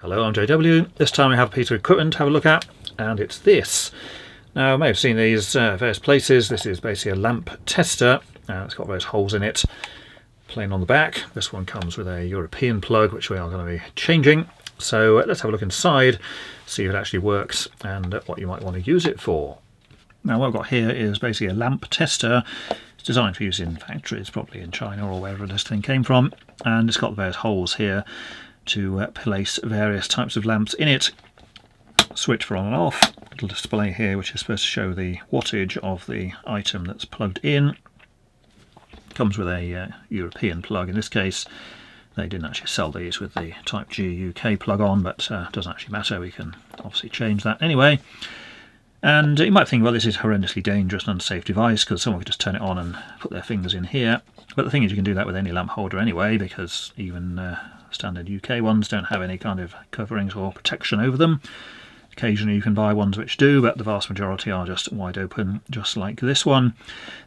Hello, I'm JW. This time we have a piece of equipment to have a look at, and it's this. Now, I may have seen these various places. This is basically a lamp tester. It's got various holes in it, plain on the back. This one comes with a European plug, which we are going to be changing. So let's have a look inside, see if it actually works, and what you might want to use it for. Now, what I've got here is basically a lamp tester. It's designed for use in factories, probably in China or wherever this thing came from, and it's got the various holes here to place various types of lamps in it. Switch for on and off, little display here which is supposed to show the wattage of the item that's plugged in. Comes with a European plug. In this case they didn't actually sell these with the Type G UK plug on, but it doesn't actually matter, we can obviously change that anyway. And you might think, well, this is a horrendously dangerous and unsafe device because someone could just turn it on and put their fingers in here. But the thing is, you can do that with any lamp holder anyway, because even standard UK ones don't have any kind of coverings or protection over them. Occasionally you can buy ones which do, but the vast majority are just wide open, just like this one.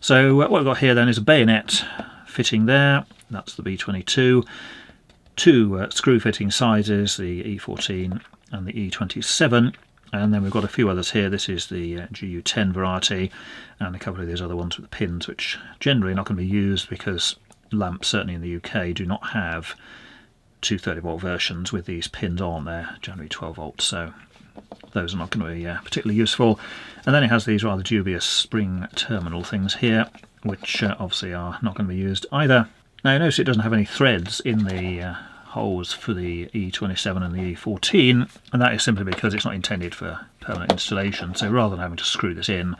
So what we've got here then is a bayonet fitting there. That's the B22. Two screw fitting sizes, the E14 and the E27. And then we've got a few others here. This is the GU10 variety, and a couple of these other ones with the pins, which generally are not going to be used because lamps, certainly in the UK, do not have 230 volt versions with these pins on. They're generally 12 volts, so those are not going to be particularly useful. And then it has these rather dubious spring terminal things here, which obviously are not going to be used either. Now you notice it doesn't have any threads in the holes for the E27 and the E14, and that is simply because it's not intended for permanent installation. So rather than having to screw this in,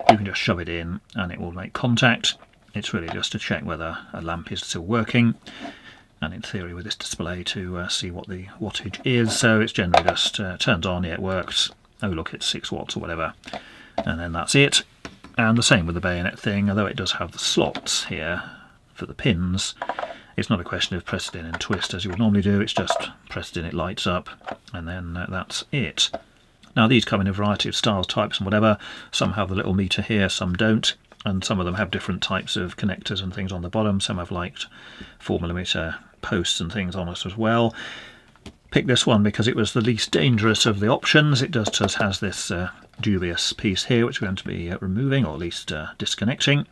you can just shove it in and it will make contact. It's really just to check whether a lamp is still working, and in theory with this display to see what the wattage is. So it's generally just turns on, yeah, it works, oh look, it's 6 watts or whatever, and then that's it. And the same with the bayonet thing, although it does have the slots here for the pins. It's not a question of press it in and twist as you would normally do, it's just press it in, it lights up, and then that's it. Now these come in a variety of styles, types and whatever. Some have the little meter here, some don't, and some of them have different types of connectors and things on the bottom. Some have like 4mm posts and things on it as well. Picked this one because it was the least dangerous of the options. It just has this dubious piece here which we're going to be removing, or at least disconnecting.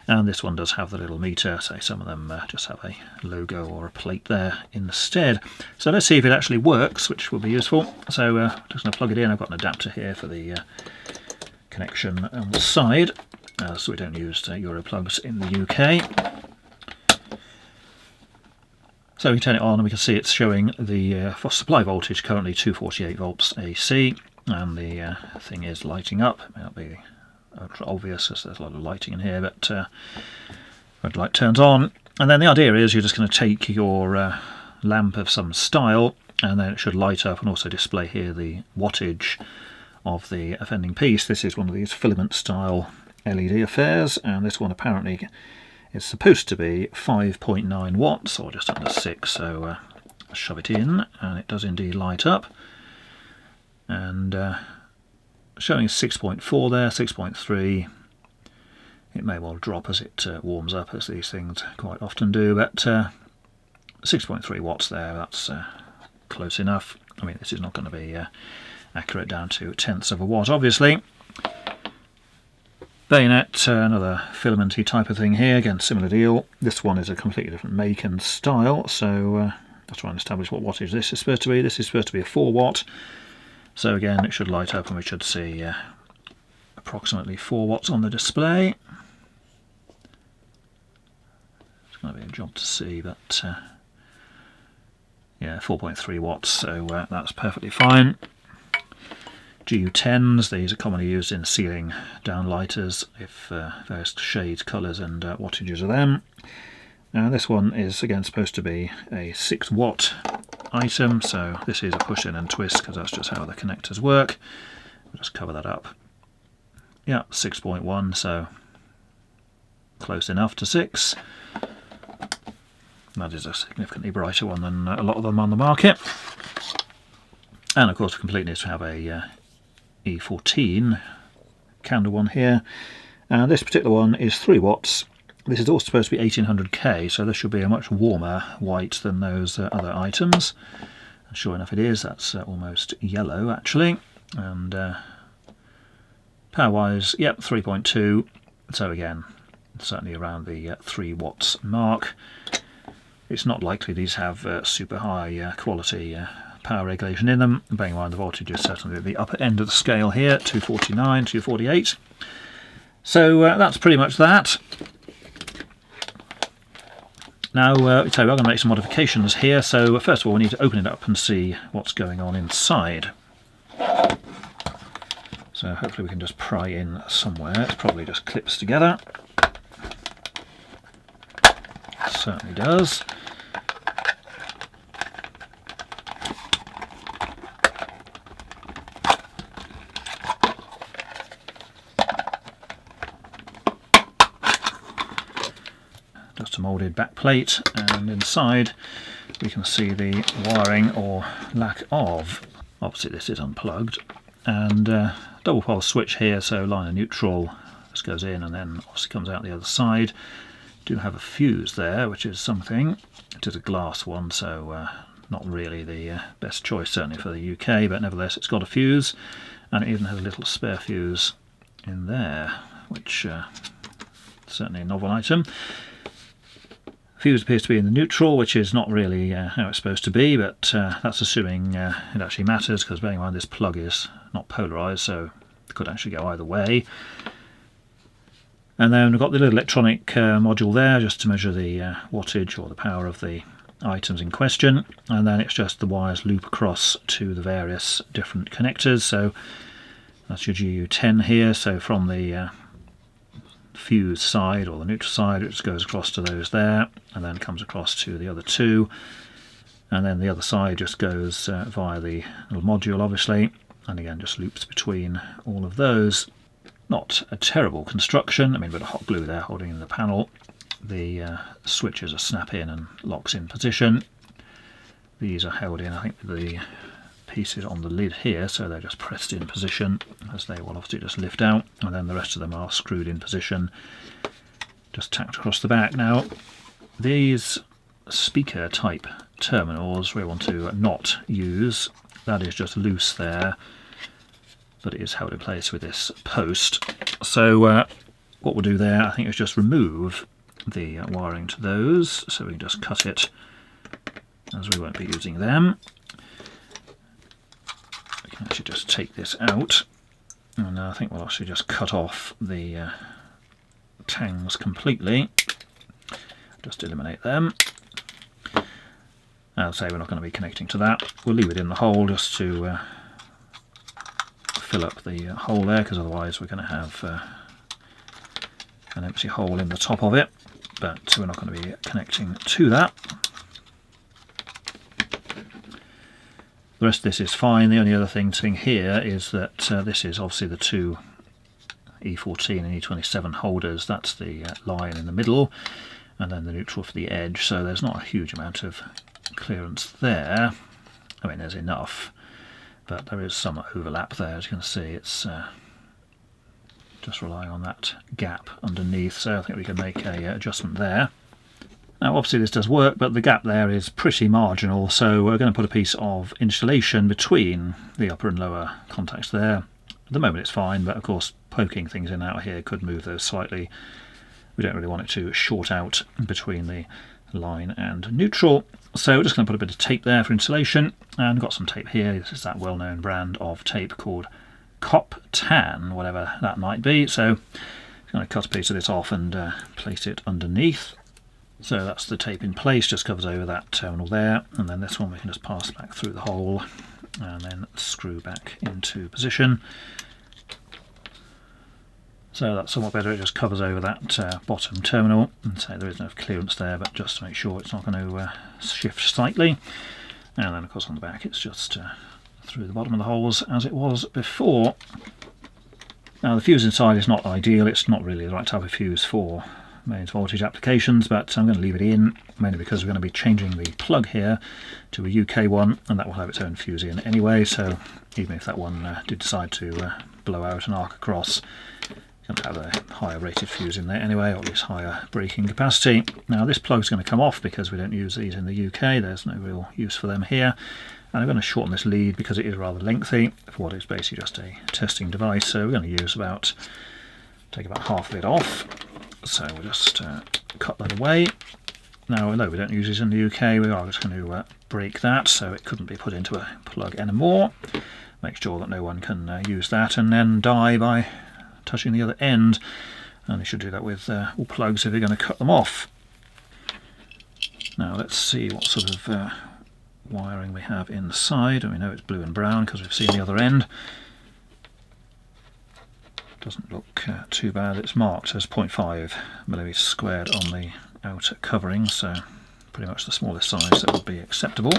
And this one does have the little meter, so some of them just have a logo or a plate there instead. So let's see if it actually works, which will be useful. So just going to plug it in. I've got an adapter here for the connection on the side, so we don't use Euro plugs in the UK. So we turn it on and we can see it's showing the supply voltage, currently 248 volts AC, and the thing is lighting up. It may not be ultra obvious as there's a lot of lighting in here, but red light turns on, and then the idea is you're just going to take your lamp of some style, and then it should light up and also display here the wattage of the offending piece. This is one of these filament style LED affairs, and this one apparently is supposed to be 5.9 watts or just under 6, so shove it in and it does indeed light up, and showing 6.4 there, 6.3. It may well drop as it warms up, as these things quite often do, but 6.3 watts there, that's close enough. I mean, this is not going to be accurate down to tenths of a watt, obviously. Bayonet, another filamenty type of thing here, again similar deal. This one is a completely different make and style, so let's try and establish what wattage this is supposed to be. This is supposed to be a 4 watt. So again, it should light up and we should see approximately 4 watts on the display. It's going to be a job to see, but yeah, 4.3 watts, so that's perfectly fine. GU10s, these are commonly used in ceiling downlighters, if various shades, colours and wattages of them. Now this one is again supposed to be a 6 watt item, so this is a push in and twist because that's just how the connectors work. We'll just cover that up. Yeah, 6.1, so close enough to 6. That is a significantly brighter one than a lot of them on the market. And of course, for completeness, we have a E14 candle one here. This particular one is 3 watts. This is also supposed to be 1800K, so this should be a much warmer white than those other items. And sure enough it is, that's almost yellow actually. And power wise, yep, 3.2, so again certainly around the 3 watts mark. It's not likely these have super high quality power regulation in them, bearing in mind the voltage is certainly at the upper end of the scale here, 249, 248. So that's pretty much that. Now, so we're going to make some modifications here. So first of all, we need to open it up and see what's going on inside. So hopefully we can just pry in somewhere. It probably just clips together. Certainly does. Just a moulded back plate, and inside we can see the wiring or lack of. Obviously this is unplugged, and double pole switch here, so line of neutral just goes in and then obviously comes out the other side. Do have a fuse there, which is something. It is a glass one, so not really the best choice certainly for the UK, but nevertheless it's got a fuse, and it even has a little spare fuse in there, which certainly a novel item. Fuse appears to be in the neutral, which is not really how it's supposed to be, but that's assuming it actually matters, because bearing in mind this plug is not polarised, so it could actually go either way. And then we've got the little electronic module there, just to measure the wattage or the power of the items in question, and then it's just the wires loop across to the various different connectors. So that's your GU10 here, so from the fuse side or the neutral side, it just goes across to those there, and then comes across to the other two, and then the other side just goes via the little module obviously, and again just loops between all of those. Not a terrible construction, I mean a bit of hot glue there holding in the panel. The switches are snap in and locks in position. These are held in, I think, with the pieces on the lid here, so they're just pressed in position, as they will obviously just lift out, and then the rest of them are screwed in position, just tacked across the back. Now these speaker type terminals we want to not use. That is just loose there, but it is held in place with this post. So what we'll do there, I think, is just remove the wiring to those, so we can just cut it, as we won't be using them. We can actually just take this out, and I think we'll actually just cut off the tangs completely, just eliminate them. I'll say we're not going to be connecting to that. We'll leave it in the hole just to fill up the hole there, because otherwise we're going to have an empty hole in the top of it, but we're not going to be connecting to that. The rest of this is fine. The only other thing here is that this is obviously the two E14 and E27 holders. That's the line in the middle, and then the neutral for the edge, so there's not a huge amount of clearance there. I mean, there's enough, but there is some overlap there. As you can see, it's just relying on that gap underneath, so I think we can make a adjustment there. Now obviously this does work, but the gap there is pretty marginal, so we're going to put a piece of insulation between the upper and lower contacts there. At the moment it's fine, but of course poking things in out here could move those slightly. We don't really want it to short out between the line and neutral, so we're just going to put a bit of tape there for insulation, and got some tape here. This is that well-known brand of tape called Cop Tan, whatever that might be. So I'm going to cut a piece of this off and place it underneath. So that's the tape in place, just covers over that terminal there, and then this one we can just pass back through the hole and then screw back into position. So that's somewhat better, it just covers over that bottom terminal, and so there is no clearance there, but just to make sure it's not going to shift slightly. And then of course on the back it's just through the bottom of the holes as it was before. Now the fuse inside is not ideal, it's not really the right type of fuse for mains voltage applications, but I'm going to leave it in, mainly because we're going to be changing the plug here to a UK one, and that will have its own fuse in anyway, so even if that one did decide to blow out and arc across, you going to have a higher rated fuse in there anyway, or at least higher breaking capacity. Now this plug's going to come off because we don't use these in the UK, there's no real use for them here. And I'm going to shorten this lead because it is rather lengthy for what is basically just a testing device. So we're going to use take about half of it off. So we'll just cut that away. Now, although we don't use these in the UK, we are just going to break that so it couldn't be put into a plug anymore. Make sure that no one can use that and then die by touching the other end. And you should do that with all plugs if you're going to cut them off. Now let's see what sort of wiring we have inside. And we know it's blue and brown because we've seen the other end. Doesn't look too bad. It's marked as 0.5 millimeters squared on the outer covering, so pretty much the smallest size that would be acceptable.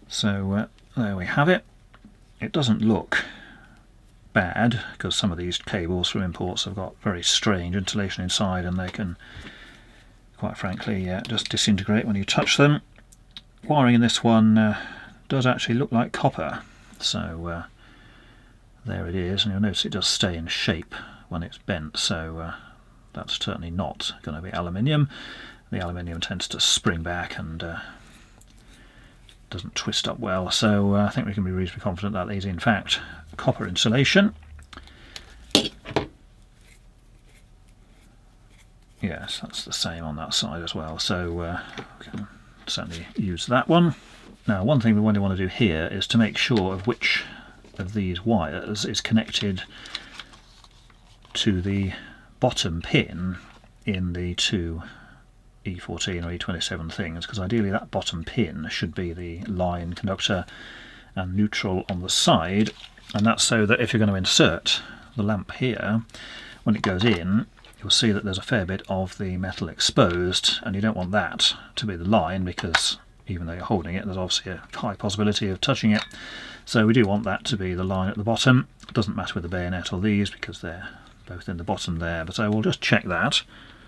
So there we have it. It doesn't look bad because some of these cables from imports have got very strange insulation inside and they can quite frankly just disintegrate when you touch them. Wiring in this one does actually look like copper, so there it is, and you'll notice it does stay in shape when it's bent, so that's certainly not going to be aluminium. The aluminium tends to spring back and doesn't twist up well, so I think we can be reasonably confident that these in fact copper insulation. Yes, that's the same on that side as well, so we can certainly use that one. Now one thing we want to do here is to make sure of which of these wires is connected to the bottom pin in the two E14 or E27 things, because ideally that bottom pin should be the line, conductor and neutral on the side, and that's so that if you're going to insert the lamp here, when it goes in you'll see that there's a fair bit of the metal exposed, and you don't want that to be the line because even though you're holding it there's obviously a high possibility of touching it, so we do want that to be the line at the bottom. It doesn't matter with the bayonet or these because they're both in the bottom there, but I will just check that.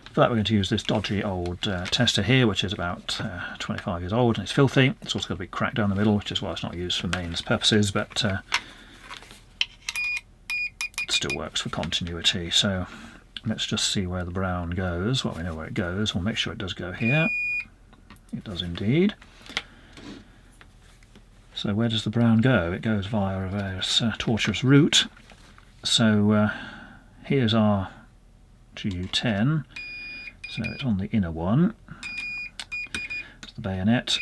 For that we're going to use this dodgy old tester here, which is about 25 years old and it's filthy. It's also got a big crack down the middle, which is why it's not used for mains purposes, but it still works for continuity. So let's just see where the brown goes. Well, we know where it goes. We'll make sure it does go here. It does indeed. So where does the brown go? It goes via a various tortuous route. So here's our GU10. So it's on the inner one. It's the bayonet,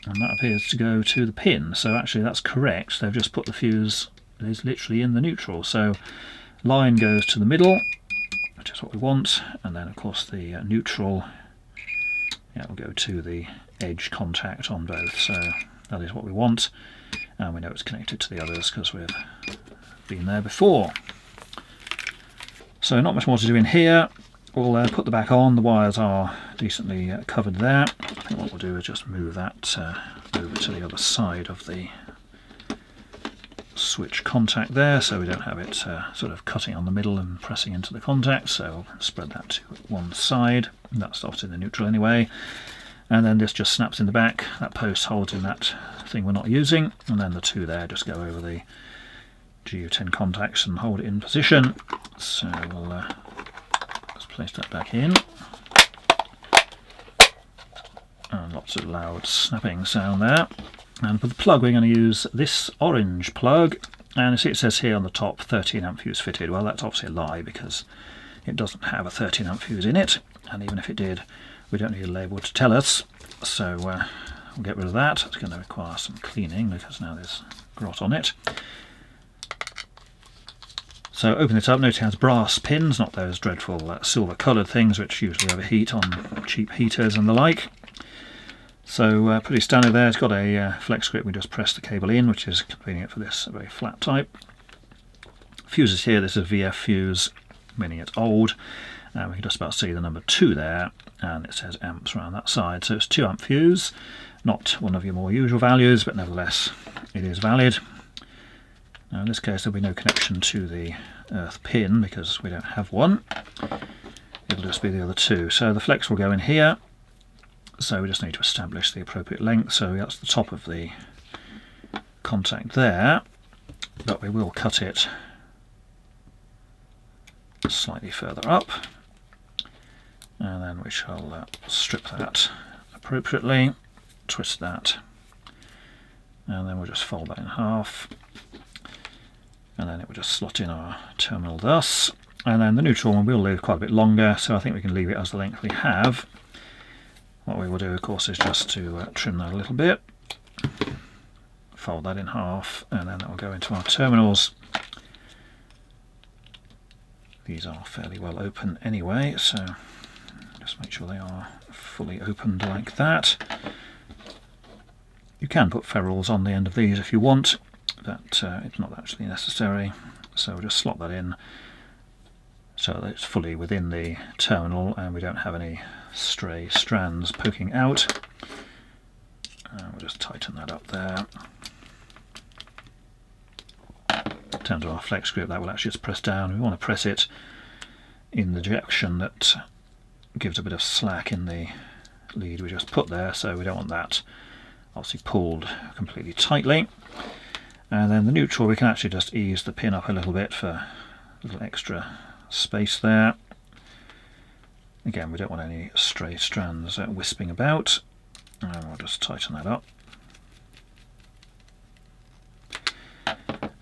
and that appears to go to the pin. So actually that's correct. They've just put the fuse, it is literally in the neutral. So line goes to the middle, which is what we want, and then of course the neutral will go to the edge contact on both. So that is what we want, and we know it's connected to the others because we've been there before. So not much more to do in here. We'll put the back on. The wires are decently covered there. I think what we'll do is just move that over to the other side of the switch contact there, so we don't have it sort of cutting on the middle and pressing into the contact. So I'll spread that to one side. That's obviously the neutral anyway. And then this just snaps in the back. That post holds in that thing we're not using, and then the two there just go over the GU10 contacts and hold it in position. So we'll place that back in, and lots of loud snapping sound there. And for the plug we're going to use this orange plug, and you see it says here on the top 13 amp fuse fitted. Well, that's obviously a lie because it doesn't have a 13 amp fuse in it, and even if it did we don't need a label to tell us, so we'll get rid of that. It's going to require some cleaning because now there's grot on it. So open it up, notice it has brass pins, not those dreadful silver coloured things which usually overheat on cheap heaters and the like. So pretty standard there. It's got a flex grip. We just press the cable in, which is convenient for this very flat type. Fuses here, this is a VF fuse, meaning it's old. We can just about see the number 2 there, and it says amps around that side. So it's 2 amp fuse, not one of your more usual values, but nevertheless it is valid. Now in this case there'll be no connection to the earth pin because we don't have one. It'll just be the other two. So the flex will go in here. So we just need to establish the appropriate length. So that's the top of the contact there, but we will cut it slightly further up, and then we shall strip that appropriately, twist that, and then we'll just fold that in half, and then it will just slot in our terminal thus. And then the neutral one will leave quite a bit longer, so I think we can leave it as the length we have. What we will do, of course, is just to trim that a little bit, fold that in half, and then that will go into our terminals. These are fairly well open anyway, so just make sure they are fully opened like that. You can put ferrules on the end of these if you want, but it's not actually necessary. So we'll just slot that in so that it's fully within the terminal and we don't have any stray strands poking out. We'll just tighten that up there. In terms of our flex grip, that will actually just press down. We want to press it in the direction that gives a bit of slack in the lead we just put there, so we don't want that obviously pulled completely tightly. And then the neutral, we can actually just ease the pin up a little bit for a little extra space there. Again, we don't want any stray strands wisping about, and we'll just tighten that up.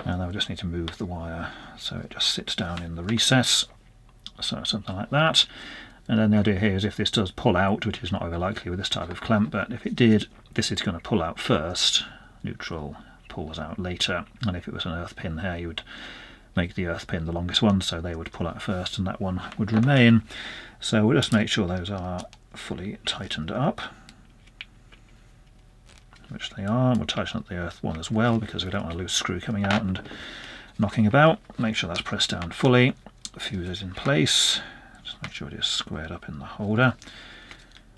And then we just need to move the wire so it just sits down in the recess, so something like that. And then the idea here is if this does pull out, which is not over likely with this type of clamp, but if it did, this is going to pull out first, neutral pulls out later, and if it was an earth pin here, you would make the earth pin the longest one, so they would pull out first and that one would remain. So we'll just make sure those are fully tightened up, which they are. We'll tighten up the earth one as well because we don't want a loose screw coming out and knocking about. Make sure that's pressed down fully, fuse it in place, just make sure it is squared up in the holder,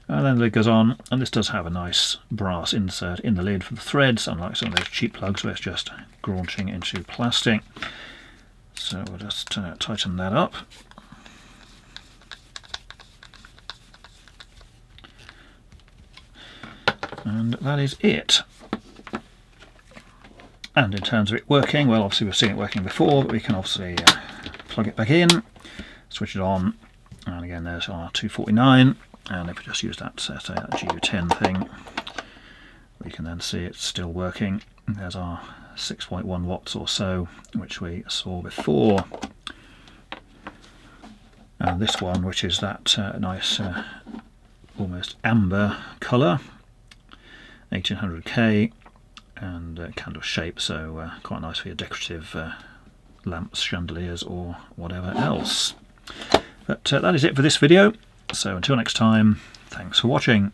and then the lid goes on. And this does have a nice brass insert in the lid for the threads, unlike some of those cheap plugs where it's just graunching into plastic. So we'll just tighten that up. And that is it. And in terms of it working, well, obviously we've seen it working before, but we can obviously plug it back in, switch it on, and again there's our 249, and if we just use that, say, that GU10 thing, we can then see it's still working. There's our 6.1 watts or so, which we saw before. And this one, which is that nice almost amber colour, 1800K, and candle shape, so quite nice for your decorative lamps, chandeliers, or whatever else. But that is it for this video, so until next time, thanks for watching.